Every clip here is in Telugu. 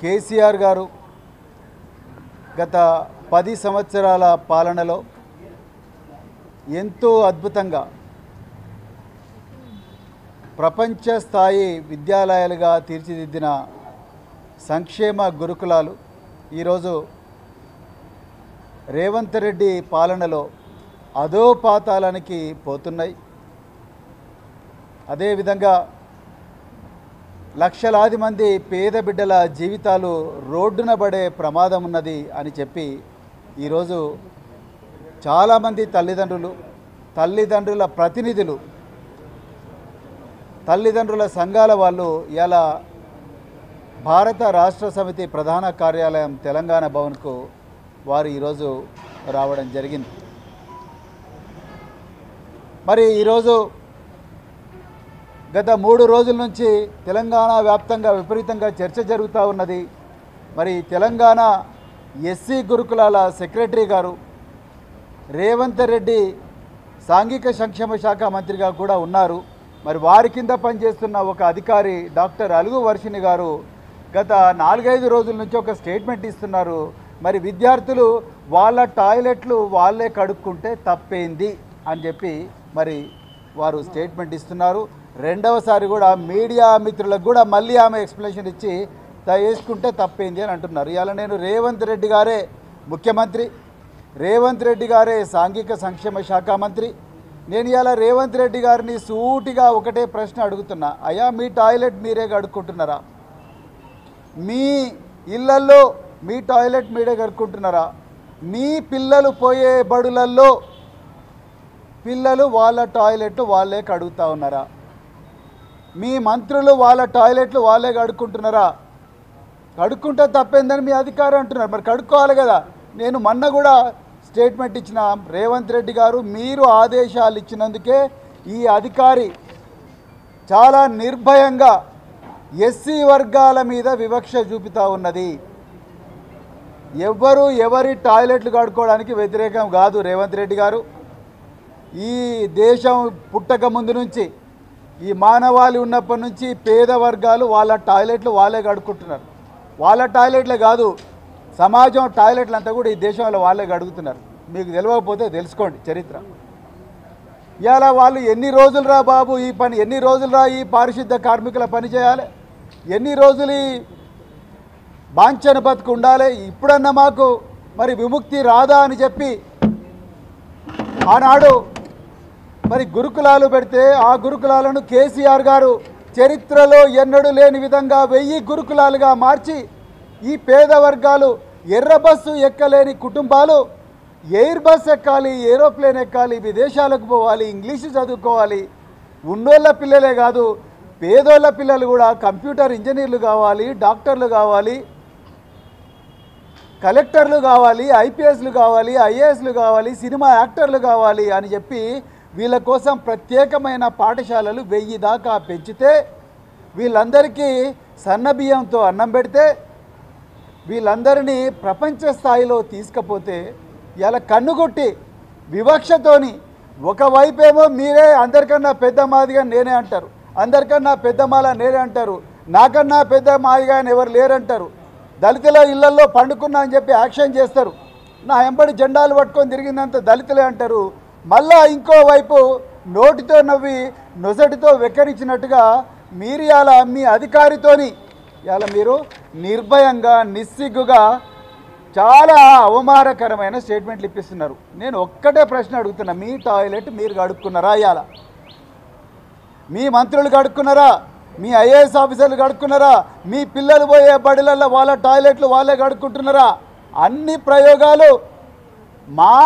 కేసీఆర్ గారు గత 10 సంవత్సరాల పాలనలో ఎంతో అద్భుతంగా ప్రపంచ స్థాయి విద్యాలయాలుగా తీర్చిదిద్దిన సంక్షేమ గురుకులాలు ఈరోజు రేవంత్ రెడ్డి పాలనలో అధోపాతాళానికి పోతున్నాయి. అదేవిధంగా లక్షలాది మంది పేద బిడ్డల జీవితాలు రోడ్డున పడే ప్రమాదం ఉన్నది అని చెప్పి ఈరోజు చాలామంది తల్లిదండ్రుల ప్రతినిధులు, తల్లిదండ్రుల సంఘాల వాళ్ళు ఇలా భారత రాష్ట్ర సమితి ప్రధాన కార్యాలయం తెలంగాణ భవన్కు వారు ఈరోజు రావడం జరిగింది. మరి ఈరోజు గత 3 రోజుల నుంచి తెలంగాణ వ్యాప్తంగా విపరీతంగా చర్చ జరుగుతూ ఉన్నది. మరి తెలంగాణ ఎస్సీ గురుకులాల సెక్రటరీ గారు రేవంత్ రెడ్డి సాంఘిక సంక్షేమ శాఖ మంత్రిగా కూడా ఉన్నారు. మరి వారి కింద పనిచేస్తున్న ఒక అధికారి డాక్టర్ అలుగు వర్షిణి గారు గత 4-5 రోజుల నుంచి ఒక స్టేట్మెంట్ ఇస్తున్నారు. మరి విద్యార్థులు వాళ్ళ టాయిలెట్లు వాళ్ళే కడుక్కుంటే తప్పేంది అని చెప్పి మరి వారు స్టేట్మెంట్ ఇస్తున్నారు. రెండవసారి కూడా మీడియా మిత్రులకు కూడా మళ్ళీ ఆమె ఎక్స్ప్లెనేషన్ ఇచ్చి వేసుకుంటే తప్పేంది అని అంటున్నారు. ఇవాళ నేను రేవంత్ రెడ్డి గారే ముఖ్యమంత్రి, రేవంత్ రెడ్డి గారే సాంఘిక సంక్షేమ శాఖ మంత్రి. నేను ఇవాళ రేవంత్ రెడ్డి గారిని సూటిగా ఒకటే ప్రశ్న అడుగుతున్నా. అయ్యా, మీ టాయిలెట్ మీరే కడుక్కుంటున్నారా? మీ ఇళ్లల్లో మీ టాయిలెట్ మీరే కడుక్కుంటున్నారా? మీ పిల్లలు పోయే బడులల్లో పిల్లలు వాళ్ళ టాయిలెట్లు వాళ్ళే కడుగుతూ ఉన్నారా? మీ మంత్రులు వాళ్ళ టాయిలెట్లు వాళ్ళే కడుక్కుంటున్నారా? కడుక్కుంటే తప్పేందని మీ అధికారం అంటున్నారు. మరి కడుక్కోవాలి కదా. నేను మొన్న కూడా స్టేట్మెంట్ ఇచ్చిన, రేవంత్ రెడ్డి గారు మీరు ఆదేశాలు ఇచ్చినందుకే ఈ అధికారి చాలా నిర్భయంగా ఎస్సీ వర్గాల మీద వివక్ష చూపుతూ ఉన్నది. ఎవరి టాయిలెట్లు కడుక్కోవడానికి వ్యతిరేకం కాదు రేవంత్ రెడ్డి గారు. ఈ దేశం పుట్టక ముందు నుంచి, ఈ మానవాళి ఉన్నప్పటి నుంచి పేద వర్గాలు వాళ్ళ టాయిలెట్లు వాళ్ళే కడుక్కుంటున్నారు. వాళ్ళ టాయిలెట్లే కాదు, సమాజం టాయిలెట్లు అంతా కూడా ఈ దేశంలో వాళ్ళే కడుగుతున్నారు. మీకు తెలియకపోతే తెలుసుకోండి చరిత్ర. ఇవాళ వాళ్ళు ఎన్ని రోజులు రా బాబు ఈ పని, ఎన్ని రోజులు రా ఈ పారిశుద్ధ కార్మికుల పని చేయాలి, ఎన్ని రోజులు ఈ బాంఛన బతుకు ఉండాలి, ఇప్పుడన్నా మాకు మరి విముక్తి రాదా అని చెప్పి ఆనాడు మరి గురుకులాలు పెడితే ఆ గురుకులాలను కేసీఆర్ గారు చరిత్రలో ఎన్నడూ లేని విధంగా 1000 గురుకులాలుగా మార్చి ఈ పేద వర్గాలు ఎర్ర బస్సు ఎక్కలేని కుటుంబాలు ఎయిర్ బస్ ఎక్కాలి, ఏరోప్లేన్ ఎక్కాలి, విదేశాలకు పోవాలి, ఇంగ్లీషు చదువుకోవాలి. ఉన్నోళ్ళ పిల్లలే కాదు, పేదోళ్ళ పిల్లలు కూడా కంప్యూటర్ ఇంజనీర్లు కావాలి, డాక్టర్లు కావాలి, కలెక్టర్లు కావాలి, ఐపీఎస్లు కావాలి, ఐఏఎస్లు కావాలి, సినిమా యాక్టర్లు కావాలి అని చెప్పి వీళ్ళ కోసం ప్రత్యేకమైన పాఠశాలలు 1000 దాకా పెంచితే, వీళ్ళందరికీ సన్నబియ్యంతో అన్నం పెడితే, వీళ్ళందరినీ ప్రపంచ స్థాయిలో తీసుకపోతే ఇలా కన్నుగొట్టి వివక్షతోని ఒకవైపేమో మీరే అందరికన్నా పెద్ద మాదిగా నేనే అంటారు, అందరికన్నా పెద్ద మాల నేనే అంటారు, నాకన్నా పెద్ద మాదిగా ఎవరు లేరంటారు, దళితుల ఇళ్లలో పండుకున్నా అని చెప్పి యాక్షన్ చేస్తారు, నా ఎంబడి జెండాలు పట్టుకొని తిరిగిందంత దళితులే అంటారు. మళ్ళా ఇంకోవైపు నోటితో నవ్వి నొసటితో వెక్కరించినట్టుగా మీరు ఇలా మీ అధికారితోని ఇలా మీరు నిర్భయంగా నిస్సిగ్గుగా చాలా అవమానకరమైన స్టేట్మెంట్లు ఇప్పిస్తున్నారు. నేను ఒక్కటే ప్రశ్న అడుగుతున్నా, మీ టాయిలెట్ మీరు కడుక్కున్నారా? ఇవాళ మీ మంత్రులు కడుక్కున్నారా? మీ ఐఏఎస్ ఆఫీసర్లు కడుక్కున్నారా? మీ పిల్లలు పోయే బడులలో వాళ్ళ టాయిలెట్లు వాళ్ళే కడుక్కుంటున్నారా? అన్ని ప్రయోగాలు మా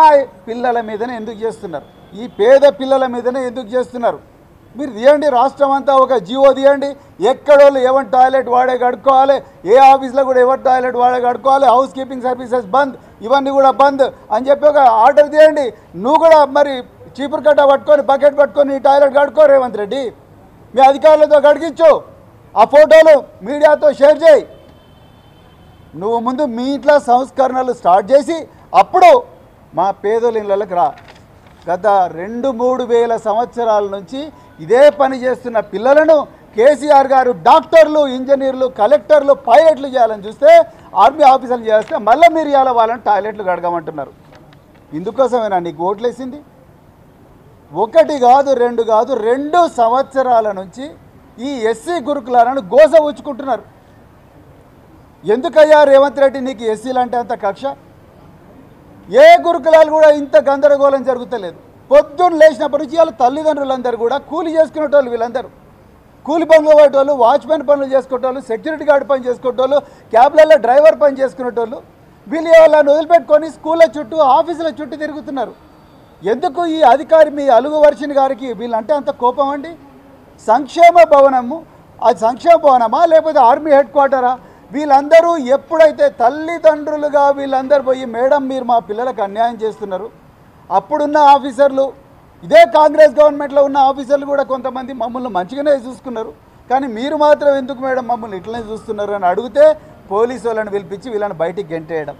పిల్లల మీదనే ఎందుకు చేస్తున్నారు? ఈ పేద పిల్లల మీదనే ఎందుకు చేస్తున్నారు? మీరు తీయండి, రాష్ట్రం అంతా ఒక జీవో తీయండి, ఎక్కడోళ్ళు ఎవరి టాయిలెట్ వాడే కడుక్కోవాలి, ఏ ఆఫీస్లో కూడా ఎవరి టాయిలెట్ వాడే కడుక్కోవాలి, హౌస్ కీపింగ్ సర్వీసెస్ బంద్, ఇవన్నీ కూడా బంద్ అని చెప్పి ఒక ఆర్డర్ తీయండి. నువ్వు కూడా మరి చీపురు కట్ట పట్టుకొని బకెట్ పట్టుకొని ఈ టాయిలెట్ కడుక్కో రేవంత్ రెడ్డి, మీ అధికారులతో కడిగించు, ఆ ఫోటోలు మీడియాతో షేర్ చేయి. నువ్వు ముందు మీ ఇంట్లో సంస్కరణలు స్టార్ట్ చేసి అప్పుడు మా పేదల ఇళ్ళకి రా. గత 2-3 వేల సంవత్సరాల నుంచి ఇదే పని చేస్తున్న పిల్లలను కేసీఆర్ గారు డాక్టర్లు, ఇంజనీర్లు, కలెక్టర్లు, పైలట్లు చేయాలని చూస్తే, ఆర్మీ ఆఫీసర్లు చేస్తే మళ్ళీ మీరు ఇవాళ వాళ్ళని టాయిలెట్లు కడగమంటున్నారు. ఇందుకోసమేనా నీకు ఓట్లేసింది? ఒకటి కాదు, రెండు కాదు, 2 సంవత్సరాల నుంచి ఈ ఎస్సీ గురుకులాలను గోస ఉంచుకుంటున్నారు. ఎందుకయ్యా రేవంత్ రెడ్డి నీకు ఎస్సీలు అంటే అంత కక్ష? ఏ గురుకులాలు కూడా ఇంత గందరగోళం జరుగుతలేదు. పొద్దున్న లేచినప్పటి నుంచి వాళ్ళ తల్లిదండ్రులందరూ కూడా కూలి చేసుకునేటోళ్ళు, వీళ్ళందరూ కూలి పనులు పోయేటోళ్ళు, వాచ్మెన్ పనులు చేసుకునేటోళ్ళు, సెక్యూరిటీ గార్డ్ పని చేసుకునేటోళ్ళు, క్యాబ్లలో డ్రైవర్ పని చేసుకునేటోళ్ళు. వీళ్ళు వాళ్ళని వదిలిపెట్టుకొని స్కూళ్ళ చుట్టూ, ఆఫీసుల చుట్టూ తిరుగుతున్నారు. ఎందుకు ఈ అధికారి మీ అలుగు వర్షిని గారికి వీళ్ళంటే అంత కోపం అండి? సంక్షేమ భవనము, అది సంక్షేమ భవనమా లేకపోతే ఆర్మీ హెడ్ క్వార్టరా? వీళ్ళందరూ ఎప్పుడైతే తల్లిదండ్రులుగా వీళ్ళందరూ పోయి, మేడం మీరు మా పిల్లలకు అన్యాయం చేస్తున్నారు, అప్పుడున్న ఆఫీసర్లు, ఇదే కాంగ్రెస్ గవర్నమెంట్లో ఉన్న ఆఫీసర్లు కూడా కొంతమంది మమ్మల్ని మంచిగానే చూసుకున్నారు, కానీ మీరు మాత్రం ఎందుకు మేడం మమ్మల్ని ఇట్లనే చూస్తున్నారు అని అడిగితే పోలీసు వాళ్ళని పిలిపించి వీళ్ళని బయటికి గెంటేయడం,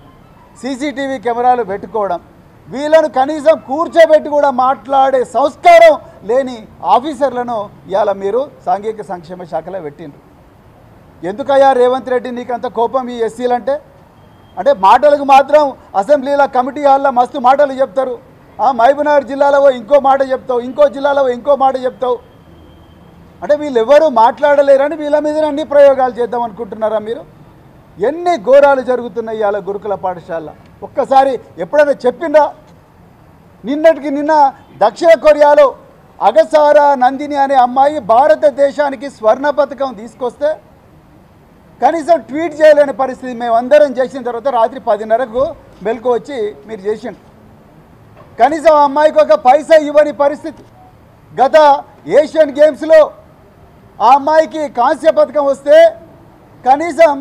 సీసీటీవీ కెమెరాలు పెట్టుకోవడం, వీళ్ళను కనీసం కూర్చోబెట్టి కూడా మాట్లాడే సంస్కారం లేని ఆఫీసర్లను ఇవాళ మీరు సాంఘిక సంక్షేమ శాఖలో పెట్టిండ్రు. ఎందుకయ్యా రేవంత్ రెడ్డి నీకంత కోపం ఈ ఎస్సీలంటే? అంటే మాటలకు మాత్రం అసెంబ్లీలో, కమిటీ హాల్లో మస్తు మాటలు చెప్తారు. మహబూబ్నగర్ జిల్లాలో ఇంకో మాట చెప్తావు, ఇంకో జిల్లాలో ఇంకో మాట చెప్తావు. అంటే వీళ్ళు ఎవరు మాట్లాడలేరని వీళ్ళ మీద అన్ని ప్రయోగాలు చేద్దాం అనుకుంటున్నారా మీరు? ఎన్ని ఘోరాలు జరుగుతున్నాయి ఇవాళ గురుకుల పాఠశాల. ఒక్కసారి ఎప్పుడైనా చెప్పిందా? నిన్నటికి నిన్న దక్షిణ కొరియాలో అగసారా నందిని అనే అమ్మాయి భారతదేశానికి స్వర్ణ పథకం తీసుకొస్తే కనీసం ట్వీట్ చేయలేని పరిస్థితి. మేమందరం చేసిన తర్వాత రాత్రి 10:30కు మెలకు వచ్చి మీరు చేసిండు. కనీసం ఆ అమ్మాయికి ఒక పైసా ఇవ్వని పరిస్థితి. గత ఏషియన్ గేమ్స్లో ఆ అమ్మాయికి కాంస్య పథకం వస్తే కనీసం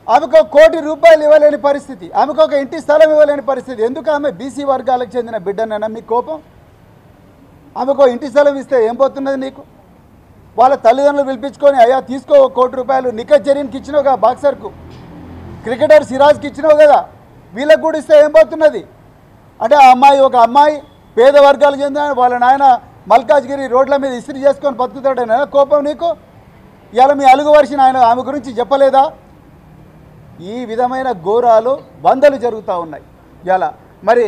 ఆమెకు 1 కోటి రూపాయలు ఇవ్వలేని పరిస్థితి, ఆమెకు ఒక ఇంటి స్థలం ఇవ్వలేని పరిస్థితి. ఎందుకు? ఆమె బీసీ వర్గాలకు చెందిన బిడ్డనైనా మీ కోపం? ఆమెకు ఇంటి స్థలం ఇస్తే ఏం పోతున్నది నీకు? వాళ్ళ తల్లిదండ్రులు పిలిపించుకొని, అయ్యా తీసుకో 1 కోటి రూపాయలు, నిఖత్ జరీన్కి ఇచ్చినావు కదా, బాక్సర్కు, క్రికెటర్ సిరాజ్కి ఇచ్చినావు కదా, వీళ్ళకు కూడా ఇస్తే ఏం పోతున్నది? అంటే ఆ అమ్మాయి, ఒక అమ్మాయి పేద వర్గాలకు చెందిన వాళ్ళ నాయన మల్కాజ్గిరి రోడ్ల మీద ఇస్త్రీ చేసుకొని బతుకుతాడైనా కోపం నీకు? ఇవాళ మీ అలుగు వర్షిని ఆయన ఆమె గురించి చెప్పలేదా? ఈ విధమైన ఘోరాలు వందలు జరుగుతూ ఉన్నాయి. ఇలా మరి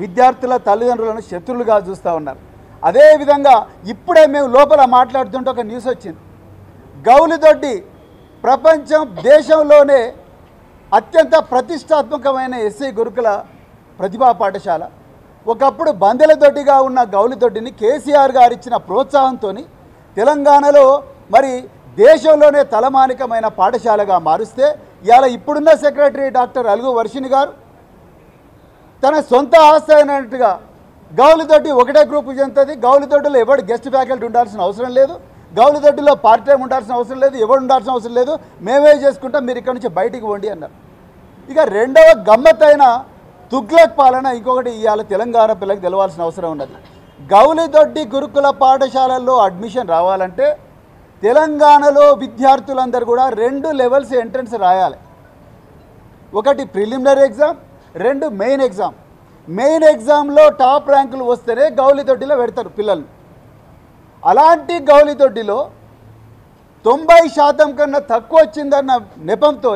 విద్యార్థుల తల్లిదండ్రులను శత్రులుగా చూస్తూ ఉన్నారు. అదేవిధంగా ఇప్పుడే మేము లోపల మాట్లాడుతుంటే ఒక న్యూస్ వచ్చింది. గౌలిదొడ్డి ప్రపంచం దేశంలోనే అత్యంత ప్రతిష్టాత్మకమైన ఎస్సీ గురుకుల ప్రతిభా పాఠశాల. ఒకప్పుడు బందెలదొడ్డిగా ఉన్న గౌలిదొడ్డిని కేసీఆర్ గారు ఇచ్చిన ప్రోత్సాహంతో తెలంగాణలో మరి దేశంలోనే తలమానికమైన పాఠశాలగా మారుస్తే, ఇవాళ ఇప్పుడున్న సెక్రటరీ డాక్టర్ అలుగు వర్షిని గారు తన సొంత ఆస్తి అయినట్టుగా గౌలిదొడ్డి ఒకటే గ్రూపు చెందుతుంది, గౌలిదొడ్డిలో ఎవడు గెస్ట్ ఫ్యాకల్టీ ఉండాల్సిన అవసరం లేదు, గౌలిదొడ్డిలో పార్ట్ టైం ఉండాల్సిన అవసరం లేదు, ఎవడు ఉండాల్సిన అవసరం లేదు, మేమే చేసుకుంటాం, మీరు ఇక్కడ నుంచి బయటికి పోండి అన్నారు. ఇక రెండవ గమ్మత్తైన తుగ్లక్ పాలన ఇంకొకటి ఇవాళ తెలంగాణ పిల్లలకు తెలవాల్సిన అవసరం ఉన్నది. గౌలిదొడ్డి గురుకుల పాఠశాలల్లో అడ్మిషన్ రావాలంటే తెలంగాణలో విద్యార్థులందరూ కూడా 2 లెవెల్స్ ఎంట్రన్స్ రాయాలి. ఒకటి preliminary exam, 2 main exam. Main ఎగ్జామ్లో టాప్ ర్యాంకులు వస్తేనే గౌలిదొడ్డిలో పెడతారు పిల్లల్ని. అలాంటి గౌలిదొడ్డిలో 90% కన్నా తక్కువ వచ్చిందన్న నెపంతో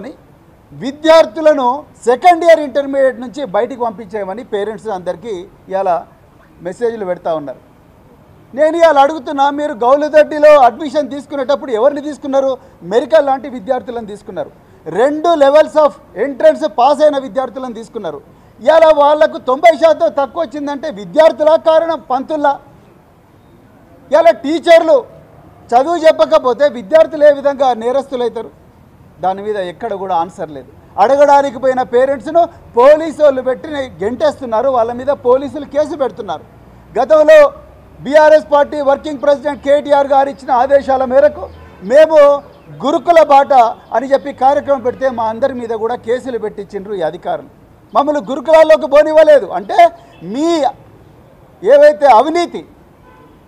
విద్యార్థులను సెకండ్ ఇయర్ ఇంటర్మీడియట్ నుంచి బయటికి పంపించేయమని పేరెంట్స్ అందరికీ ఇలా మెసేజ్లు పెడతా ఉన్నారు. నేను ఇవాళ అడుగుతున్నా, మీరు గౌలిదొడ్డిలో అడ్మిషన్ తీసుకునేటప్పుడు ఎవరిని తీసుకున్నారు? మెరికల్ లాంటి విద్యార్థులను తీసుకున్నారు. 2 లెవెల్స్ ఆఫ్ ఎంట్రన్స్ పాస్ అయిన విద్యార్థులను తీసుకున్నారు. ఇవాళ వాళ్లకు 90% తక్కువ వచ్చిందంటే విద్యార్థుల కారణం, పంతుల్లా? ఇవాళ టీచర్లు చదువు చెప్పకపోతే విద్యార్థులు ఏ విధంగా నేరస్తులు అవుతారు? దాని మీద ఎక్కడ కూడా ఆన్సర్ లేదు. అడగడానికి పోయిన పేరెంట్స్ను పోలీసు వాళ్ళు పెట్టి గెంటేస్తున్నారు, వాళ్ళ మీద పోలీసులు కేసు పెడుతున్నారు. గతంలో BRS party working president KTR గారు ఇచ్చిన ఆదేశాల మేరకు మేము గురుకుల బాట అని చెప్పి కార్యక్రమం పెడితే మా అందరి మీద కూడా కేసులు పెట్టించిండ్రు ఈ అధికారులు. మమ్మల్ని గురుకులాల్లోకి పోనివ్వలేదు. అంటే మీ ఏవైతే అవినీతి,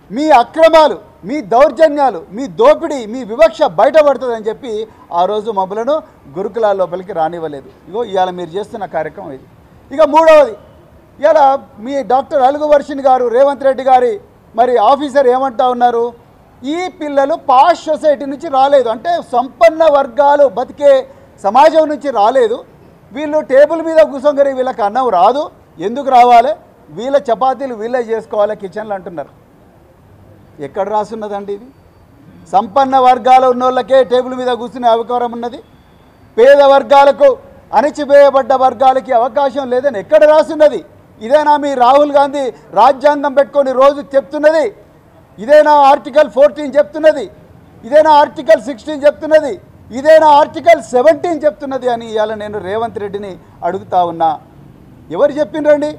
మీ అక్రమాలు, మీ దౌర్జన్యాలు, మీ దోపిడీ, మీ వివక్ష బయటపడుతుందని చెప్పి ఆ రోజు మమ్మలను గురుకులాల లోపలికి రానివ్వలేదు. ఇగో ఇవాళ మీరు చేస్తున్న కార్యక్రమం ఇది. ఇక మూడవది, ఇవాళ మీ డాక్టర్ అలుగు వర్షిని గారు రేవంత్ రెడ్డి గారి మరి ఆఫీసర్ ఏమంటా ఉన్నారు? ఈ పిల్లలు పాష్ సొసైటీ నుంచి రాలేదు, అంటే సంపన్న వర్గాలు బతికే సమాజం నుంచి రాలేదు. వీళ్ళు టేబుల్ మీద కూర్చొని వీళ్ళకి అన్నం రాదు, ఎందుకు రావాలి, వీళ్ళ చపాతీలు వీళ్ళే చేసుకోవాలి కిచెన్లు అంటున్నారు. ఎక్కడ రాసున్నదండి ఇది? సంపన్న వర్గాలు ఉన్నోళ్ళకే టేబుల్ మీద కూర్చునే అవకాశం ఉన్నది, పేద వర్గాలకు అణచివేయబడ్డ వర్గాలకి అవకాశం లేదని ఎక్కడ రాసున్నది? ఇదేనా మీ రాహుల్ గాంధీ రాజ్యాంగం పెట్టుకొని రోజు చెప్తున్నది? ఇదేనా ఆర్టికల్ 14 చెప్తున్నది? ఇదేనా ఆర్టికల్ 16 చెప్తున్నది? ఇదేనా ఆర్టికల్ 17 చెప్తున్నది అని ఇవాళ నేను రేవంత్ రెడ్డిని అడుగుతా ఉన్నా. ఎవరు చెప్పిండ్రండి?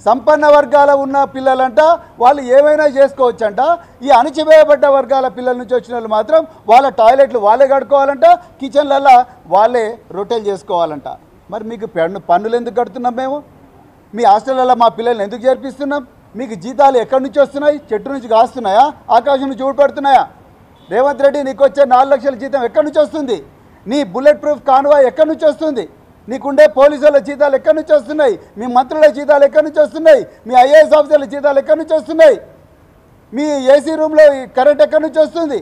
సంపన్న వర్గాల ఉన్న పిల్లలంట వాళ్ళు ఏమైనా చేసుకోవచ్చంట, ఈ అణచివేయబడ్డ వర్గాల పిల్లల నుంచి వచ్చిన వాళ్ళు మాత్రం వాళ్ళ టాయిలెట్లు వాళ్ళే కడుక్కోవాలంట, కిచెన్లల్లో వాళ్ళే రొట్టెలు చేసుకోవాలంట. మరి మీకు పన్నులు ఎందుకు కడుతున్నాం మేము? మీ హాస్టళ్లలో మా పిల్లల్ని ఎందుకు చేర్పిస్తున్నాం? మీకు జీతాలు ఎక్కడి నుంచి వస్తున్నాయి? చెట్టు నుంచి కాస్తున్నాయా? ఆకాశం నుంచి ఊడిపడుతున్నాయా? రేవంత్ రెడ్డి నీకు వచ్చే 4 లక్షల జీతం ఎక్కడి నుంచి వస్తుంది? నీ బుల్లెట్ ప్రూఫ్ కాన్వాయ్ ఎక్కడి నుంచి వస్తుంది? నీకుండే పోలీసుల జీతాలు ఎక్కడి నుంచి వస్తున్నాయి? మీ మంత్రుల జీతాలు ఎక్కడి నుంచి వస్తున్నాయి? మీ ఐఏఎస్ ఆఫీసర్ల జీతాలు ఎక్కడి నుంచి వస్తున్నాయి? మీ ఏసీ రూమ్లో కరెంట్ ఎక్కడి నుంచి వస్తుంది?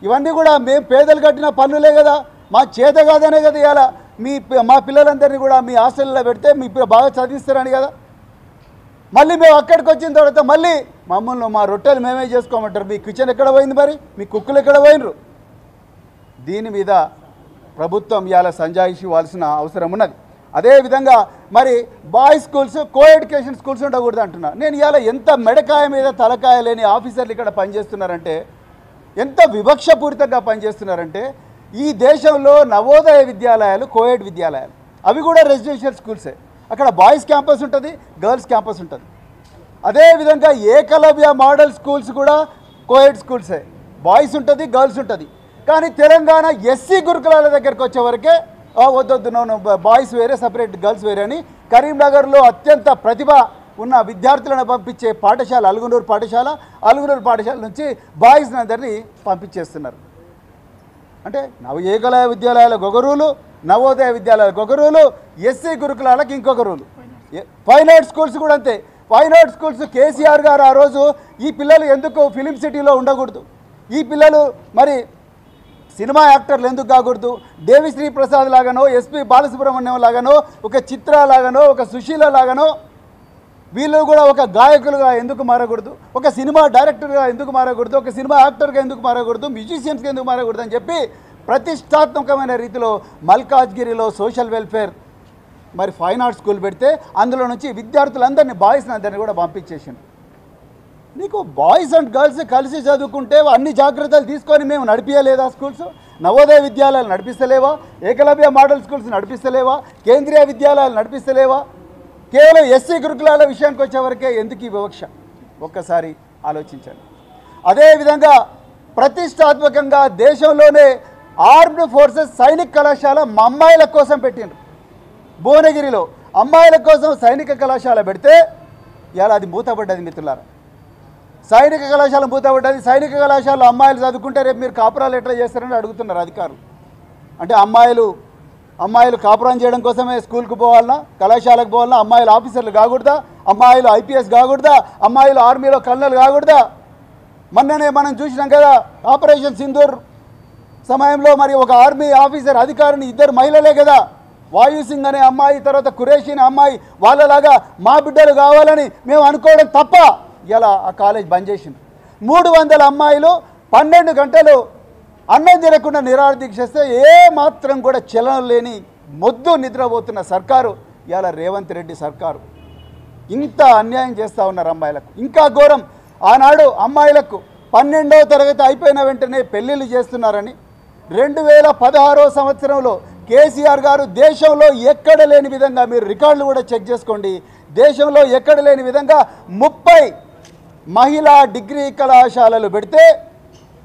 ఇవన్నీ కూడా మేము పేదలు కట్టిన పన్నులే కదా, మా చేత కాదనే కదా ఇవాళ మా పిల్లలందరినీ కూడా మీ హాస్టల్లో పెడితే మీ బాగా చదివిస్తారని కదా. మళ్ళీ మేము అక్కడికి వచ్చిన తర్వాత మళ్ళీ మమ్మల్ని మా రొట్టెలు మేమే చేసుకోమంటారు. మీ కిచెన్ ఎక్కడ పోయింది? మరి మీ కుక్కులు ఎక్కడ పోయినరు? దీని మీద ప్రభుత్వం ఇవాళ సంజాయిషి ఇవ్వాల్సిన అవసరం ఉన్నది. అదేవిధంగా మరి boys schools, co education schools ఉండకూడదు అంటున్నా. నేను ఇవాళ ఎంత మెడకాయ మీద తలకాయ లేని ఆఫీసర్లు ఇక్కడ పనిచేస్తున్నారంటే, ఎంత వివక్షపూరితంగా పనిచేస్తున్నారంటే, ఈ దేశంలో నవోదయ విద్యాలయాలు, కోఎడ్ విద్యాలయాలు, అవి కూడా రెసిడెన్షియల్ స్కూల్సే. అక్కడ బాయ్స్ క్యాంపస్ ఉంటుంది, గర్ల్స్ క్యాంపస్ ఉంటుంది. అదేవిధంగా ఏకలవ్య మోడల్ స్కూల్స్ కూడా కోఎడ్ స్కూల్సే, బాయ్స్ ఉంటుంది, గర్ల్స్ ఉంటుంది. కానీ తెలంగాణ ఎస్సీ గురుకులాల దగ్గరికి వచ్చేవరకే వద్దొద్దు, బాయ్స్ వేరే, సపరేట్ గర్ల్స్ వేరే అని కరీంనగర్లో అత్యంత ప్రతిభ ఉన్న విద్యార్థులను పంపించే పాఠశాల అలుగునూరు పాఠశాల నుంచి బాయ్స్ని అందరినీ పంపించేస్తున్నారు. అంటే ఏకలవ్య విద్యాలయాలకు ఒక రూలు, నవోదయ విద్యాలయాలకు ఒక రూలు, ఎస్సీ గురుకులాలకు ఇంకొక రూలు. ఫైన్ ఆర్ట్ స్కూల్స్ కూడా అంతే. ఫైన్ ఆర్ట్ స్కూల్స్ కేసీఆర్ గారు ఆ రోజు ఈ పిల్లలు ఎందుకు ఫిలిం సిటీలో ఉండకూడదు, ఈ పిల్లలు మరి సినిమా యాక్టర్లు ఎందుకు కాకూడదు, దేవిశ్రీ ప్రసాద్ లాగానో, ఎస్పి బాలసుబ్రహ్మణ్యం లాగానో, ఒక చిత్ర లాగానో, ఒక సుశీల లాగానో వీళ్ళు కూడా ఒక గాయకులుగా ఎందుకు మారకూడదు, ఒక సినిమా డైరెక్టర్గా ఎందుకు మారకూడదు, ఒక సినిమా యాక్టర్గా ఎందుకు మారకూడదు, మ్యూజిషియన్స్గా ఎందుకు మారకూడదు అని చెప్పి ప్రతిష్టాత్మకమైన రీతిలో మల్కాజ్గిరిలో సోషల్ వెల్ఫేర్ మరి ఫైన్ ఆర్ట్స్ స్కూల్ పెడితే అందులో నుంచి విద్యార్థులందరినీ, బాయ్స్ని అందరినీ కూడా పంపించేసింది. నీకు బాయ్స్ అండ్ గర్ల్స్ కలిసి చదువుకుంటే అన్ని జాగ్రత్తలు తీసుకొని మేము నడిపించలేదా? స్కూల్స్, నవోదయ విద్యాలయాలు నడిపిస్తలేవా? ఏకలవ్య మోడల్ స్కూల్స్ నడిపిస్తలేవా? కేంద్రీయ విద్యాలయాలు నడిపిస్తలేవా? కేవలం ఎస్సీ గురుకులాల విషయానికి వచ్చేవరకే ఎందుకు ఈ వివక్ష? ఒక్కసారి ఆలోచించండి. అదేవిధంగా ప్రతిష్టాత్మకంగా దేశంలోనే ఆర్మ్డ్ ఫోర్సెస్ సైనిక కళాశాల అమ్మాయిల కోసం పెట్టిండ్రు. భువనగిరిలో అమ్మాయిల కోసం సైనిక కళాశాల పెడితే ఇలా అది మూతపడ్డది మిత్రులారా. సైనిక కళాశాల మూతపడ్డది. సైనిక కళాశాలలో అమ్మాయిలు చదువుకుంటే రేపు మీరు కాపురాలు ఎట్లా చేస్తారని అడుగుతున్నారు అధికారులు. అంటే అమ్మాయిలు కాపురం చేయడం కోసమే స్కూల్కి పోవాలన్నా, కళాశాలకు పోవాలన్నా, అమ్మాయిలు ఆఫీసర్లు కాకూడదా, అమ్మాయిలు ఐపీఎస్ కాకూడదా, అమ్మాయిలు ఆర్మీలో కల్నల్ కాకూడదా? మొన్ననే మనం చూసినాం కదా ఆపరేషన్ సింధూర్ సమయంలో మరి ఒక ఆర్మీ ఆఫీసర్ అధికారిని 2 మహిళలే కదా, వాయు సింగ్ అనే అమ్మాయి, తర్వాత కురేషి అనే అమ్మాయి, వాళ్ళలాగా మా బిడ్డలు కావాలని మేము అనుకోవడం తప్ప ఇలా ఆ కాలేజ్ బంద్ చేసింది. 300 అమ్మాయిలు 12 గంటలు అన్నం తినకుండా నిరాహారదీక్ష చేస్తే ఏ మాత్రం కూడా చలనం లేని మొద్దు నిద్రపోతున్న సర్కారు ఇలా రేవంత్ రెడ్డి సర్కారు. ఇంత అన్యాయం చేస్తూ ఉన్నారు అమ్మాయిలకు. ఇంకా ఘోరం, ఆనాడు అమ్మాయిలకు 12వ తరగతి అయిపోయిన వెంటనే పెళ్ళిళ్ళు చేస్తున్నారని 2016 సంవత్సరంలో కేసీఆర్ గారు దేశంలో ఎక్కడ లేని విధంగా, మీరు రికార్డులు కూడా చెక్ చేసుకోండి, దేశంలో ఎక్కడ లేని విధంగా 30 మహిళా డిగ్రీ కళాశాలలు పెడితే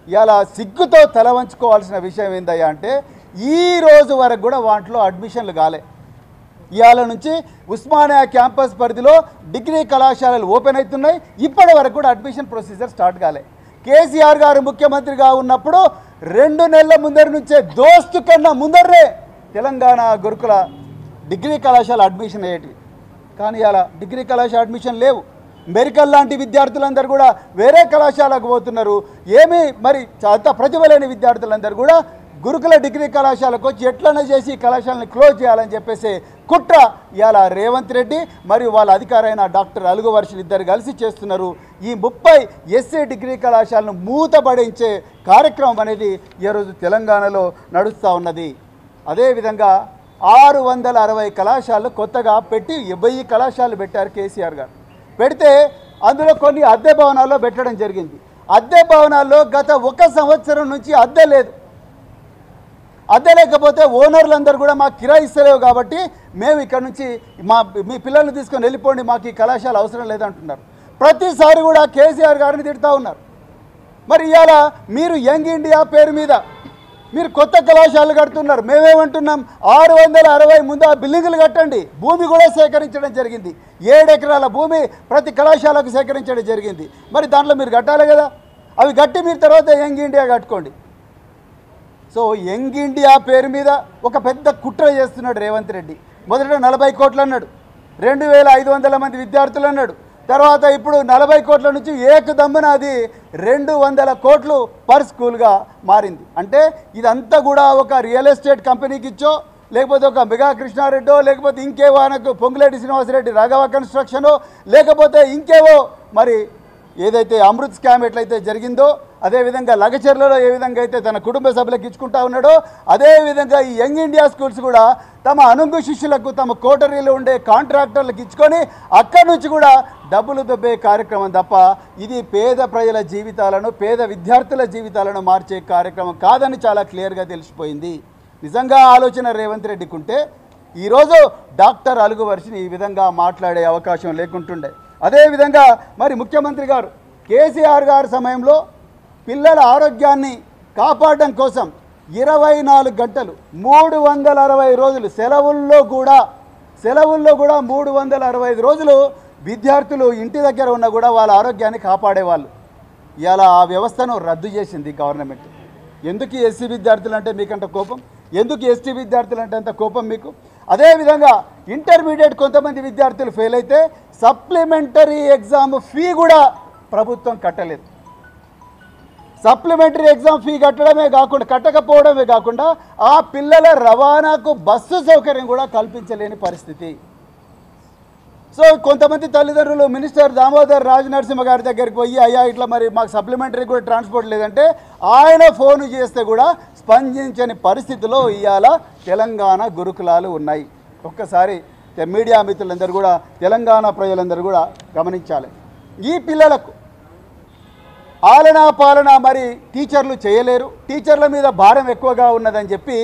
ఇలా సిగ్గుతో తల వంచుకోవాల్సిన విషయం ఏందయ్యా అంటే ఈ రోజు వరకు కూడా వాటిలో అడ్మిషన్లు కాలే. ఇవాళ నుంచి ఉస్మానియా క్యాంపస్ పరిధిలో డిగ్రీ కళాశాలలు ఓపెన్ అవుతున్నాయి, ఇప్పటి వరకు కూడా అడ్మిషన్ ప్రొసీజర్ స్టార్ట్ కాలే. కేసీఆర్ గారు ముఖ్యమంత్రిగా ఉన్నప్పుడు 2 నెలల ముందర నుంచే, దోస్తు కన్నా ముందరే తెలంగాణ గురుకుల డిగ్రీ కళాశాల అడ్మిషన్ అయ్యేటివి. కానీ ఇలా డిగ్రీ కళాశాల అడ్మిషన్ లేవు. మెరికల్ లాంటి విద్యార్థులందరూ కూడా వేరే కళాశాలకు పోతున్నారు. ఏమీ మరి అంత ప్రతిభ లేని విద్యార్థులందరూ కూడా గురుకుల డిగ్రీ కళాశాలకు వచ్చి ఎట్లనే చేసి కళాశాలని క్లోజ్ చేయాలని చెప్పేసి కుట్ర ఇవాళ రేవంత్ రెడ్డి మరియు వాళ్ళ అధికారైన డాక్టర్ అలుగు వర్షులు ఇద్దరు కలిసి చేస్తున్నారు. ఈ 30 ఎస్సీ డిగ్రీ కళాశాలను మూతపడించే కార్యక్రమం అనేది ఈరోజు తెలంగాణలో నడుస్తూ ఉన్నది. అదేవిధంగా 660 కళాశాలలు కొత్తగా పెట్టి 1000 కళాశాలలు పెట్టారు కేసీఆర్ గారు. పెడితే అందులో కొన్ని అద్దె భవనాల్లో పెట్టడం జరిగింది. అద్దె భవనాల్లో గత 1 సంవత్సరం నుంచి అద్దె లేదు. అద్దె లేకపోతే ఓనర్లందరూ కూడా మాకు కిరాయి ఇస్తలేవు కాబట్టి మేము ఇక్కడ నుంచి మీ పిల్లల్ని తీసుకొని వెళ్ళిపోండి, మాకు ఈ కళాశాల అవసరం లేదంటున్నారు. ప్రతిసారి కూడా కేసీఆర్ గారిని తిడుతూ ఉన్నారు. మరి ఇవాళ మీరు యంగ్ ఇండియా పేరు మీద మీరు కొత్త కళాశాలలు కడుతున్నారు. మేమేమంటున్నాం, 660 ముందు ఆ బిల్డింగులు కట్టండి. భూమి కూడా సేకరించడం జరిగింది. 7 ఎకరాల భూమి ప్రతి కళాశాలకు సేకరించడం జరిగింది. మరి దాంట్లో మీరు కట్టాలి కదా, అవి కట్టి మీరు తర్వాత యంగ్ ఇండియా కట్టుకోండి. సో యంగ్ ఇండియా పేరు మీద ఒక పెద్ద కుట్ర చేస్తున్నాడు రేవంత్ రెడ్డి. మొదట 40 కోట్లు అన్నాడు, 2500 మంది విద్యార్థులు అన్నాడు. తర్వాత ఇప్పుడు 40 కోట్ల నుంచి ఏకదమ్మున అది 200 కోట్లు పర్ స్కూల్గా మారింది. అంటే ఇదంతా కూడా ఒక రియల్ ఎస్టేట్ కంపెనీకి ఇచ్చో, లేకపోతే ఒక మెగా కృష్ణారెడ్డో, లేకపోతే ఇంకేవో ఆయనకు పొంగులేటి శ్రీనివాసరెడ్డి రాఘవ కన్స్ట్రక్షనో, లేకపోతే ఇంకేవో మరి ఏదైతే అమృత్ స్కామ్ ఎట్లయితే జరిగిందో, అదేవిధంగా లగచర్లలో ఏ విధంగా అయితే తన కుటుంబ సభ్యులకు ఇచ్చుకుంటా ఉన్నాడో, అదేవిధంగా ఈ యంగ్ ఇండియా స్కూల్స్ కూడా తమ అనుంగు శిష్యులకు తమ కోటరీలో ఉండే కాంట్రాక్టర్లకు ఇచ్చుకొని అక్కడి నుంచి కూడా డబ్బులు దొబ్బే కార్యక్రమం తప్ప ఇది పేద ప్రజల జీవితాలను, పేద విద్యార్థుల జీవితాలను మార్చే కార్యక్రమం కాదని చాలా క్లియర్గా తెలిసిపోయింది. నిజంగా ఆలోచన రేవంత్ రెడ్డికి ఉంటే ఈరోజు డాక్టర్ అలుగు వర్షిని ఈ విధంగా మాట్లాడే అవకాశం లేకుంటుండే. అదేవిధంగా మరి ముఖ్యమంత్రి గారు కేసీఆర్ గారి సమయంలో పిల్లల ఆరోగ్యాన్ని కాపాడడం కోసం 24 గంటలు 360 రోజులు సెలవుల్లో కూడా 365 రోజులు విద్యార్థులు ఇంటి దగ్గర ఉన్నా కూడా వాళ్ళ ఆరోగ్యాన్ని కాపాడేవాళ్ళు. ఇలా ఆ వ్యవస్థను రద్దు చేసింది గవర్నమెంట్. ఎందుకు ఎస్సీ విద్యార్థులు అంటే మీకంత కోపం, ఎందుకు ఎస్టీ విద్యార్థులు అంటే అంత కోపం మీకు? అదేవిధంగా ఇంటర్మీడియట్ కొంతమంది విద్యార్థులు ఫెయిల్ అయితే సప్లిమెంటరీ ఎగ్జామ్ ఫీ కూడా ప్రభుత్వం కట్టలేదు. సప్లిమెంటరీ ఎగ్జామ్ ఫీ కట్టకపోవడమే కాకుండా ఆ పిల్లల రవాణాకు బస్సు సౌకర్యం కూడా కల్పించలేని పరిస్థితి. సో కొంతమంది తల్లిదండ్రులు మినిస్టర్ దామోదర్ రాజనరసింహ గారి దగ్గరికి పోయి, అయ్యా ఇట్లా మరి మాకు సప్లిమెంటరీ కూడా ట్రాన్స్పోర్ట్ లేదంటే ఆయన ఫోన్ చేస్తే కూడా స్పందించని పరిస్థితిలో ఇవాళ తెలంగాణ గురుకులాలు ఉన్నాయి. ఒక్కసారి మీడియా మిత్రులందరూ కూడా, తెలంగాణ ప్రజలందరూ కూడా గమనించాలి. ఈ పిల్లలకు ఆలనా పాలన మరి టీచర్లు చేయలేరు, టీచర్ల మీద భారం ఎక్కువగా ఉన్నదని చెప్పి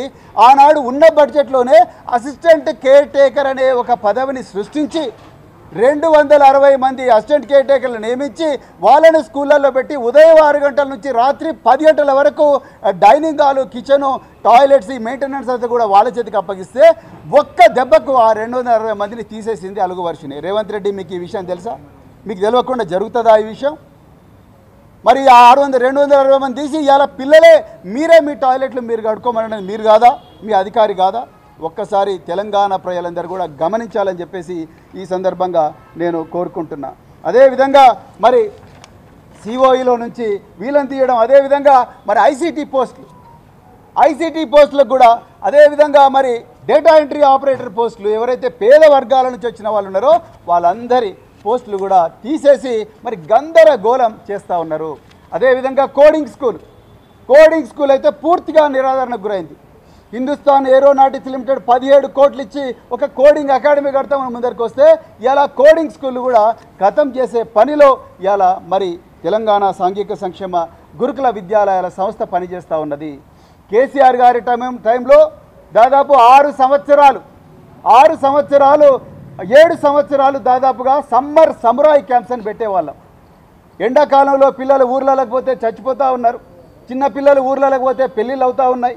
ఆనాడు ఉన్న బడ్జెట్లోనే అసిస్టెంట్ కేర్ టేకర్ అనే ఒక పదవిని సృష్టించి 260 మంది అసిస్టెంట్ కేర్ టేకర్లు నియమించి వాళ్ళని స్కూళ్ళల్లో పెట్టి ఉదయం 6 గంటల నుంచి రాత్రి 10 గంటల వరకు డైనింగ్ హాలు, కిచెను, టాయిలెట్స్, ఈ మెయింటెనెన్స్ అంతా కూడా వాళ్ళ చేతికి అప్పగిస్తే ఒక్క దెబ్బకు ఆ 260 మందిని తీసేసింది అలుగు వర్షిని. రేవంత్ రెడ్డి మీకు ఈ విషయం తెలుసా? మీకు తెలియకుండా జరుగుతుందా ఈ విషయం? మరి ఆ 260 మంది తీసి ఇవాళ పిల్లలే మీరే మీ టాయిలెట్లు మీరు కడుక్కోమన్నది మీరు కాదా? మీ అధికారి కాదా? ఒక్కసారి తెలంగాణ ప్రజలందరూ కూడా గమనించాలని చెప్పేసి ఈ సందర్భంగా నేను కోరుకుంటున్నా. అదేవిధంగా మరి సిఓఈలో నుంచి వీళ్ళని తీయడం, అదేవిధంగా మరి ఐసీటీ పోస్టులకు కూడా, అదేవిధంగా మరి డేటా ఎంట్రీ ఆపరేటర్ పోస్టులు ఎవరైతే పేద వర్గాల నుంచి వచ్చిన వాళ్ళు ఉన్నారో వాళ్ళందరి పోస్టులు కూడా తీసేసి మరి గందరగోళం చేస్తూ ఉన్నారు. అదేవిధంగా కోడింగ్ స్కూల్ అయితే పూర్తిగా నిరాదరణకు గురైంది. హిందుస్థాన్ ఏరోనాటిక్స్ లిమిటెడ్ 17 కోట్లు ఇచ్చి ఒక కోడింగ్ అకాడమీ కడతామని ముందరికి వస్తే ఇలా కోడింగ్ స్కూల్ కూడా ఖతం చేసే పనిలో ఇలా మరి తెలంగాణ సాంఘిక సంక్షేమ గురుకుల విద్యాలయాల సంస్థ పనిచేస్తూ ఉన్నది. కేసీఆర్ గారి టైంలో దాదాపు 7 సంవత్సరాలు దాదాపుగా సమ్మర్ సమురాయ్ క్యాంప్స్ అని పెట్టేవాళ్ళం. ఎండాకాలంలో పిల్లలు ఊర్లలోకి పోతే చచ్చిపోతూ ఉన్నారు, చిన్న పిల్లలు ఊర్లలోకి పోతే పెళ్ళిళ్ళు అవుతూ ఉన్నాయి,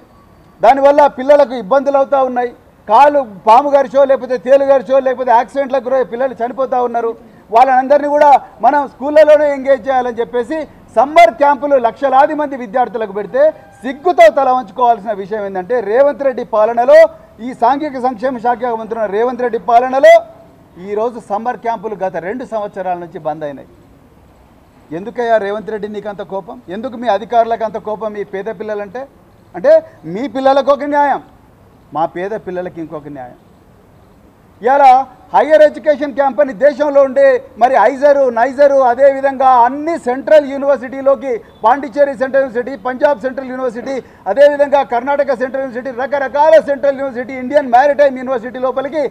దానివల్ల పిల్లలకు ఇబ్బందులు అవుతూ ఉన్నాయి, కాలు పాము గరిచో లేకపోతే తేలు గరిచో లేకపోతే యాక్సిడెంట్లకు గురై పిల్లలు చనిపోతూ ఉన్నారు. వాళ్ళందరినీ కూడా మనం స్కూళ్ళలోనే ఎంగేజ్ చేయాలని చెప్పేసి సమ్మర్ క్యాంపులు లక్షలాది మంది విద్యార్థులకు పెడితే సిగ్గుతో తల వంచుకోవాల్సిన విషయం ఏంటంటే రేవంత్ రెడ్డి పాలనలో, ఈ సాంఘిక సంక్షేమ శాఖ మంత్రి రేవంత్ రెడ్డి పాలనలో ఈరోజు సమ్మర్ క్యాంపులు గత 2 సంవత్సరాల నుంచి బంద్ అయినాయి. ఎందుకయ్యా రేవంత్ రెడ్డి నీకు అంత కోపం? ఎందుకు మీ అధికారులకు అంత కోపం? మీ పేద పిల్లలంటే అంటే మీ పిల్లలకు ఒక న్యాయం, మా పేద పిల్లలకి ఇంకొక న్యాయం. ఇలా హయ్యర్ ఎడ్యుకేషన్ క్యాంప్ అని దేశంలో ఉండే మరి ఐజరు నైజరు అదేవిధంగా అన్ని సెంట్రల్ యూనివర్సిటీలోకి Pondicherry central university, Punjab central university, అదేవిధంగా కర్ణాటక సెంట్రల్ యూనివర్సిటీ, రకరకాల central university, Indian maritime university లోపలికి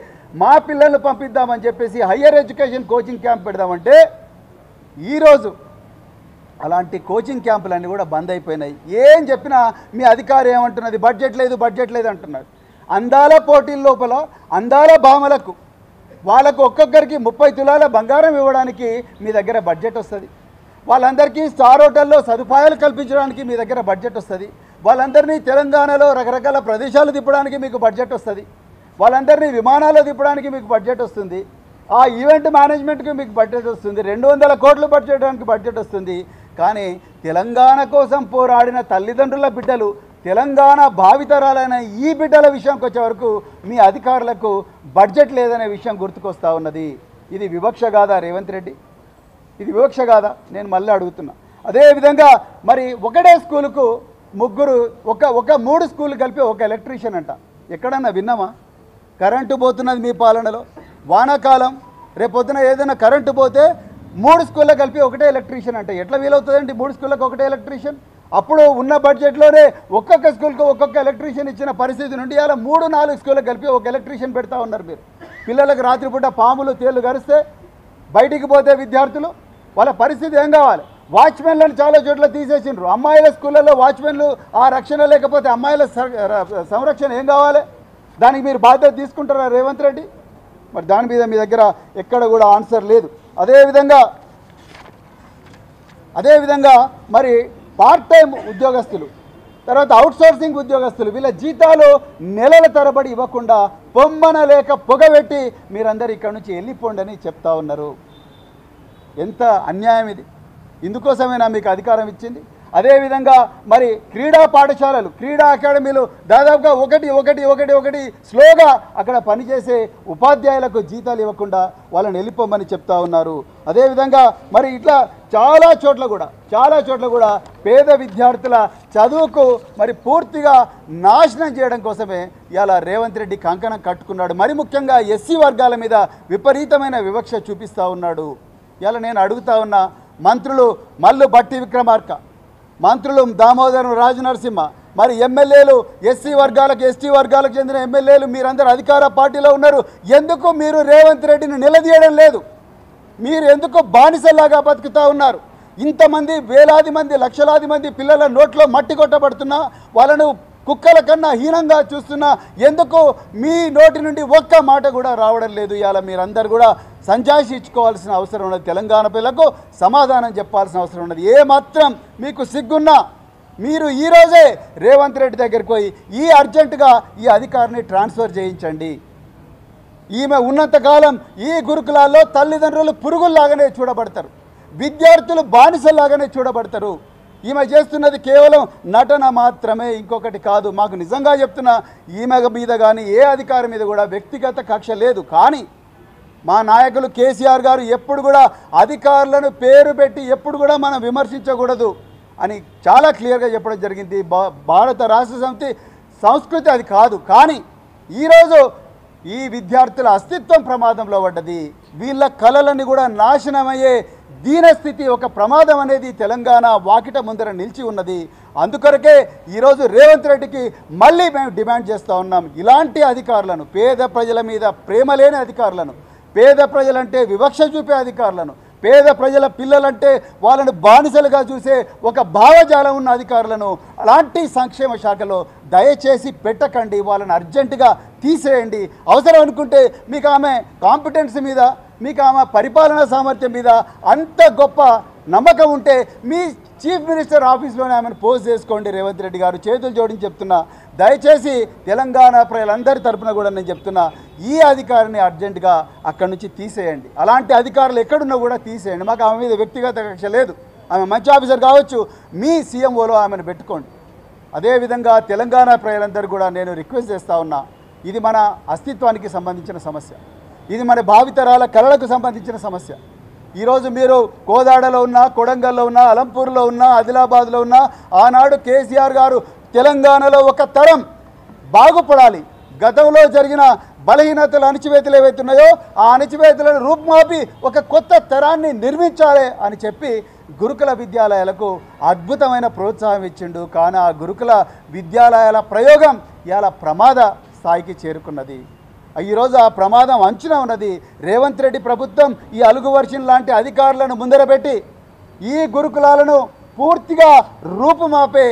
మా పిల్లల్ని పంపిద్దామని చెప్పేసి హయ్యర్ ఎడ్యుకేషన్ కోచింగ్ క్యాంప్ పెడదామంటే ఈరోజు అలాంటి కోచింగ్ క్యాంపులన్నీ కూడా బంద్ అయిపోయినాయి. ఏం చెప్పినా మీ అధికారి ఏమంటున్నది? బడ్జెట్ లేదు అంటున్నారు. అందాల పోటీల లోపల అందాల భామలకు వాళ్ళకు ఒక్కొక్కరికి 30 తులాల బంగారం ఇవ్వడానికి మీ దగ్గర బడ్జెట్ వస్తుంది. వాళ్ళందరికీ స్టార్ హోటల్లో సదుపాయాలు కల్పించడానికి మీ దగ్గర బడ్జెట్ వస్తుంది. వాళ్ళందరినీ తెలంగాణలో రకరకాల ప్రదేశాలు తిప్పడానికి మీకు బడ్జెట్ వస్తుంది. వాళ్ళందరినీ విమానాల్లో తిప్పడానికి మీకు బడ్జెట్ వస్తుంది. ఆ ఈవెంట్ మేనేజ్మెంట్కి మీకు బడ్జెట్ వస్తుంది. 200 కోట్లు బడ్జెట్కి బడ్జెట్ వస్తుంది. కానీ తెలంగాణ కోసం పోరాడిన తల్లిదండ్రుల బిడ్డలు, తెలంగాణ భావితరాలైన ఈ బిడ్డల విషయంకి వచ్చే వరకు మీ అధికారులకు బడ్జెట్ లేదనే విషయం గుర్తుకొస్తూ ఉన్నది. ఇది వివక్ష కాదా రేవంత్ రెడ్డి? ఇది వివక్ష కాదా? నేను మళ్ళీ అడుగుతున్నా. అదేవిధంగా మరి ఒకటే స్కూలుకు ముగ్గురు ఒక 3 స్కూళ్ళు కలిపి ఒక ఎలక్ట్రీషియన్ అంట. ఎక్కడన్నా విన్నామా? కరెంటు పోతున్నది మీ పాలనలో. వానాకాలం రేపొద్దున ఏదైనా కరెంటు పోతే 3 స్కూళ్ళకు కలిపి ఒకటే ఎలక్ట్రీషియన్ అంటే ఎట్లా వీలవుతుందండి? 3 స్కూళ్ళకు ఒకటే ఎలక్ట్రీషియన్. అప్పుడు ఉన్న బడ్జెట్లోనే ఒక్కొక్క స్కూల్కు ఒక్కొక్క ఎలక్ట్రీషియన్ ఇచ్చిన పరిస్థితి నుండి అలా 3-4 స్కూళ్ళకు కలిపి ఒక ఎలక్ట్రీషియన్ పెడతా ఉన్నారు మీరు. పిల్లలకు రాత్రిపూట పాములు తేళ్లు గరిస్తే బయటికి పోతే విద్యార్థులు వాళ్ళ పరిస్థితి ఏం కావాలి? వాచ్మెన్లను చాలా చోట్ల తీసేసిండ్రు. అమ్మాయిల స్కూళ్ళల్లో వాచ్మెన్లు ఆ రక్షణ లేకపోతే అమ్మాయిల సంరక్షణ ఏం కావాలి? దానికి మీరు బాధ్యత తీసుకుంటారా రేవంత్ రెడ్డి? మరి దాని మీద మీ దగ్గర ఎక్కడ కూడా ఆన్సర్ లేదు. అదేవిధంగా మరి పార్ట్ టైం ఉద్యోగస్తులు, తర్వాత అవుట్సోర్సింగ్ ఉద్యోగస్తులు, వీళ్ళ జీతాలు నెలల తరబడి ఇవ్వకుండా పొమ్మన లేక పొగబెట్టి మీరందరూ ఇక్కడ నుంచి వెళ్ళిపోండి అని చెప్తా ఉన్నారు. ఎంత అన్యాయం ఇది! ఇందుకోసమేనా మీకు అధికారం ఇచ్చింది? అదేవిధంగా మరి క్రీడా పాఠశాలలు, క్రీడా అకాడమీలు దాదాపుగా ఒకటి స్లోగా అక్కడ పనిచేసే ఉపాధ్యాయులకు జీతాలు ఇవ్వకుండా వాళ్ళని వెళ్ళిపోమని చెప్తా ఉన్నారు. అదేవిధంగా మరి ఇట్లా చాలా చోట్ల కూడా పేద విద్యార్థుల చదువుకు మరి పూర్తిగా నాశనం చేయడం కోసమే ఇలా రేవంత్ రెడ్డి కంకణం కట్టుకున్నాడు. మరి ముఖ్యంగా ఎస్సీ వర్గాల మీద విపరీతమైన వివక్ష చూపిస్తూ ఉన్నాడు. ఇలా నేను అడుగుతా ఉన్నా, మంత్రులు మల్లు భట్టి విక్రమార్క, మంత్రులు దామోదరం రాజనరసింహ, మరి ఎమ్మెల్యేలు ఎస్సీ వర్గాలకు ఎస్టీ వర్గాలకు చెందిన ఎమ్మెల్యేలు మీరందరూ అధికార పార్టీలో ఉన్నారు. ఎందుకు మీరు రేవంత్ రెడ్డిని నిలదీయడం లేదు? మీరు ఎందుకు బానిసల్లాగా బతుకుతూ ఉన్నారు? ఇంతమంది వేలాది మంది లక్షలాది మంది పిల్లల నోట్లో మట్టి కొట్టబడుతున్నా, వాళ్ళను కుక్కల కన్నా హీనంగా చూస్తున్నా ఎందుకు మీ నోటి నుండి ఒక్క మాట కూడా రావడం లేదు? ఇవాళ మీరందరూ కూడా సంజాయిషి ఇచ్చుకోవాల్సిన అవసరం ఉన్నది. తెలంగాణ పిల్లలకు సమాధానం చెప్పాల్సిన అవసరం ఉన్నది. ఏమాత్రం మీకు సిగ్గున్నా మీరు ఈరోజే రేవంత్ రెడ్డి దగ్గరికి పోయి అర్జెంటుగా ఈ అధికారిని ట్రాన్స్ఫర్ చేయించండి. ఈమె ఉన్నంతకాలం ఈ గురుకులాల్లో తల్లిదండ్రులు పురుగుల్లాగానే చూడబడతారు, విద్యార్థులు బానిసల్లాగానే చూడబడతారు. ఈమె చేస్తున్నది కేవలం నటన మాత్రమే, ఇంకొకటి కాదు. మాకు నిజంగా చెప్తున్నా, ఈమె మీద కానీ ఏ అధికారి మీద కూడా వ్యక్తిగత కక్ష లేదు. కానీ మా నాయకులు కేసీఆర్ గారు ఎప్పుడు కూడా అధికారులను పేరు పెట్టి ఎప్పుడు కూడా మనం విమర్శించకూడదు అని చాలా క్లియర్గా చెప్పడం జరిగింది. భారత రాష్ట్ర సమితి సంస్కృతి అది కాదు. కానీ ఈరోజు ఈ విద్యార్థుల అస్తిత్వం ప్రమాదంలో పడ్డది. వీళ్ళ కళలన్నీ కూడా నాశనమయ్యే దీనస్థితి, ఒక ప్రమాదం అనేది తెలంగాణ వాకిట ముందర నిలిచి ఉన్నది. అందుకొరకే ఈరోజు రేవంత్ రెడ్డికి మళ్ళీ మేము డిమాండ్ చేస్తూ ఉన్నాం, ఇలాంటి అధికారులను, పేద ప్రజల మీద ప్రేమ లేని అధికారులను, పేద ప్రజలంటే వివక్ష చూపే అధికారులను, పేద ప్రజల పిల్లలంటే వాళ్ళను బానిసలుగా చూసే ఒక భావజాలం ఉన్న అధికారులను అలాంటి సంక్షేమ శాఖలో దయచేసి పెట్టకండి. వాళ్ళని అర్జెంటుగా తీసేయండి. అవసరం అనుకుంటే మీకు ఆమె కాంపిటెన్స్ మీద, మీకు ఆమె పరిపాలనా సామర్థ్యం మీద అంత గొప్ప నమ్మకం ఉంటే మీ చీఫ్ మినిస్టర్ ఆఫీస్లోనే ఆమెను పోస్ట్ చేసుకోండి. రేవంత్ రెడ్డి గారు చేతులు జోడించి చెప్తున్నా, దయచేసి తెలంగాణ ప్రజలందరి తరఫున కూడా నేను చెప్తున్నా, ఈ అధికారిని అర్జెంటుగా అక్కడి నుంచి తీసేయండి. అలాంటి అధికారులు ఎక్కడున్నా కూడా తీసేయండి. మాకు ఆమె మీద వ్యక్తిగత కక్ష లేదు. ఆమె మంచి ఆఫీసర్ కావచ్చు, మీ సీఎంఓలో ఆమెను పెట్టుకోండి. అదేవిధంగా తెలంగాణ ప్రజలందరూ కూడా నేను రిక్వెస్ట్ చేస్తూ ఉన్నా, ఇది మన అస్తిత్వానికి సంబంధించిన సమస్య. ఇది మన భావితరాల కళలకు సంబంధించిన సమస్య. ఈరోజు మీరు కోదాడలో ఉన్నా, కొడంగల్లో ఉన్నా, అలంపూర్లో ఉన్నా, ఆదిలాబాద్లో ఉన్నా, ఆనాడు కేసీఆర్ గారు తెలంగాణలో ఒక తరం బాగుపడాలి, గతంలో జరిగిన బలహీనతలు అణచివేతలు ఏవైతున్నాయో ఆ అణచివేతలను రూపుమాపి ఒక కొత్త తరాన్ని నిర్మించాలి అని చెప్పి గురుకుల విద్యాలయాలకు అద్భుతమైన ప్రోత్సాహం ఇచ్చిండు. కానీ ఆ గురుకుల విద్యాలయాల ప్రయోగం ఇలా ప్రమాద స్థాయికి చేరుకున్నది. ఈరోజు ఆ ప్రమాదం అంచున ఉన్నది. రేవంత్ రెడ్డి ప్రభుత్వం ఈ అలుగు వర్షం లాంటి అధికారులను ముందరపెట్టి ఈ గురుకులాలను పూర్తిగా రూపుమాపే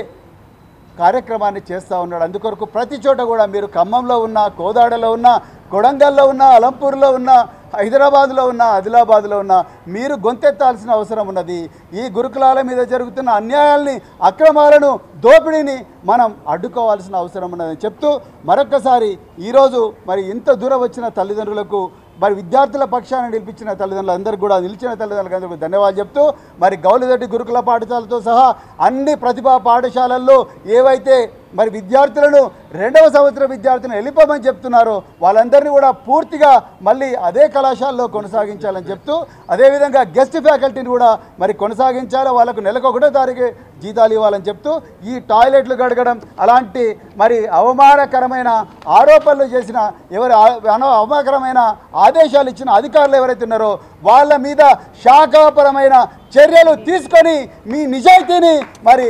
కార్యక్రమాన్ని చేస్తూ ఉన్నాడు. అందుకొరకు ప్రతి చోట కూడా మీరు ఖమ్మంలో ఉన్న, కోదాడలో ఉన్న, కొడంగల్లో ఉన్న, అలంపూర్లో ఉన్న, హైదరాబాద్లో ఉన్న, ఆదిలాబాద్లో ఉన్న మీరు గొంతెత్తాల్సిన అవసరం ఉన్నది. ఈ గురుకులాల మీద జరుగుతున్న అన్యాయాల్ని, అక్రమాలను, దోపిడీని మనం అడ్డుకోవాల్సిన అవసరం ఉన్నదని చెప్తూ మరొక్కసారి ఈరోజు మరి ఇంత దూరం వచ్చిన తల్లిదండ్రులకు, మరి విద్యార్థుల పక్షాన నిలిపించిన తల్లిదండ్రులందరూ కూడా, నిలిచిన తల్లిదండ్రులందరికీ ధన్యవాదాలు చెప్తూ మరి గౌలిదొడ్డి గురుకుల పాఠశాలతో సహా అన్ని ప్రతిభా పాఠశాలల్లో ఏవైతే మరి విద్యార్థులను 2వ సంవత్సరం విద్యార్థులను వెళ్ళిపోమని చెప్తున్నారో వాళ్ళందరినీ కూడా పూర్తిగా మళ్ళీ అదే కళాశాలలో కొనసాగించాలని చెప్తూ, అదేవిధంగా గెస్ట్ ఫ్యాకల్టీని కూడా మరి కొనసాగించాలి, వాళ్ళకు నెలకు 1వ తారీఖు జీతాలు ఇవ్వాలని చెప్తూ ఈ టాయిలెట్లు గడగడం అలాంటి మరి అవమానకరమైన ఆరోపణలు చేసిన అవమానకరమైన ఆదేశాలు ఇచ్చిన అధికారులు ఎవరైతే ఉన్నారో వాళ్ళ మీద శాఖాపరమైన చర్యలు తీసుకొని మీ నిజాయితీని మరి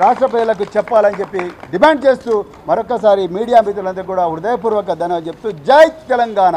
రాష్ట్ర ప్రజలకు చెప్పాలని చెప్పి డిమాండ్ చేస్తూ మరొకసారి మీడియా మిత్రులందరూ కూడా హృదయపూర్వక ధన్యవాదాలు చెప్తూ జై తెలంగాణ.